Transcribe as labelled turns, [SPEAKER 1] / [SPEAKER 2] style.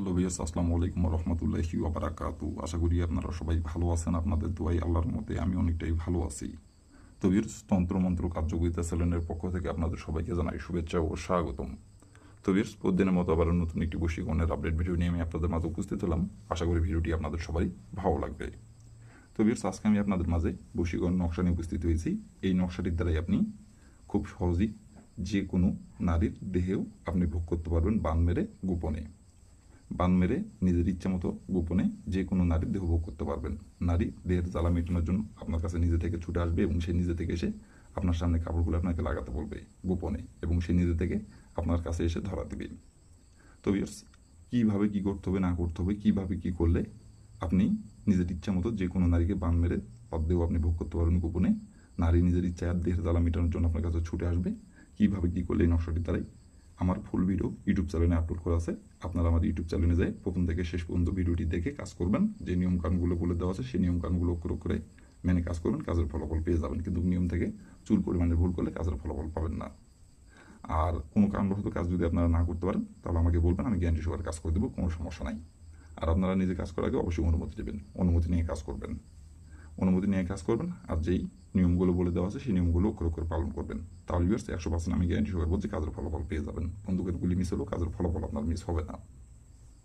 [SPEAKER 1] Hello viewers, আসসালামু আলাইকুম ওয়া রাহমাতুল্লাহি ওয়া বারাকাতুহু। আশা করি আপনারা সবাই ভালো আছেন। আপনাদের দোয়ায় আল্লাহর মতে আমি অনেকটাই ভালো আছি। তো ভিউয়ার্স, তন্ত্রমন্ত্র কার্যকরিতা চ্যানেলের পক্ষ থেকে আপনাদের সবাইকে জানাই শুভেচ্ছা ও স্বাগতম। তো ভিউয়ার্স, প্রতিদিনের মতো আবার নতুন একটি বশীকরণের আপডেট ভিডিও নিয়ে আমি আপনাদের মাঝে উপস্থিত হলাম। আশা করি ভিডিওটি আপনাদের সবাই ভালো লাগবে। তো ভিউয়ার্স, আজকে আমি আপনাদের মাঝে বশীকরণ নকশা নিয়ে উপস্থিত হয়েছি। এই নকশাটির দ্বারাই আপনি খুব সহজেই যে কোনো নারীর দেহেও আপনি ভোগ করতে পারবেন বান মেরে গোপনে। বান মেরে নিজের ইচ্ছা মতো গোপনে যে কোনো নারীর দেহ ভোগ করতে পারবেন। নারী দেহের জ্বালা মেটানোর জন্য আপনার কাছে নিজে থেকে ছুটে আসবে এবং সে নিজে থেকে এসে আপনার সামনে কাপড়গুলো আপনাকে লাগাতে বলবে গোপনে, এবং সে নিজে থেকে আপনার কাছে এসে ধরা দেবে। তো ভিউয়ার্স, কীভাবে কী করতে হবে না করতে হবে, কীভাবে কী করলে আপনি নিজের ইচ্ছা মতো যে কোনো নারীকে বান মেরে তার দেহ আপনি ভোগ করতে পারবেন গোপনে, নারী নিজের ইচ্ছা আর দেহের জ্বালা মেটানোর জন্য আপনার কাছে ছুটে আসবে, কীভাবে কী করলে এই নকশাটির দ্বারাই আমার ফুল ভিডিও ইউটিউব চ্যানেলে আপলোড করা আছে। আপনারা আমার ইউটিউব চ্যানেলে যায় প্রথম থেকে শেষ পর্যন্ত ভিডিওটি দেখে কাজ করবেন। যে নিয়মকানুনগুলো বলে দেওয়া আছে সেই নিয়মকানুনগুলো অক্ষর করে মেনে কাজ করবেন, কাজের ফলাফল পেয়ে যাবেন। কিন্তু নিয়ম থেকে চুল পরিমাণে ভুল করলে কাজের ফলাফল পাবেন না। আর কোনো কারণবশত কাজ যদি আপনারা না করতে পারেন তাহলে আমাকে বলবেন, আমি গ্যারান্টি সহকারে কাজ করে দেবো, কোনো সমস্যা নাই। আর আপনারা নিজে কাজ করার আগে অবশ্যই অনুমতি দেবেন, অনুমতি নিয়ে কাজ করবেন, অনুমতি নিয়ে কাজ করবেন। আর যেই নিয়মগুলো বলে দেওয়া আছে সেই নিয়মগুলো অক্ষরে করে পালন করবেন। তাহলে ভিউয়ার্স, 100% আমি গ্যারান্টি সহকারে বলছি কাজের ফলাফল পেয়ে যাবেন। বন্দুকের গুলি মিস হলেও কাজের ফলাফল আপনার মিস হবে না।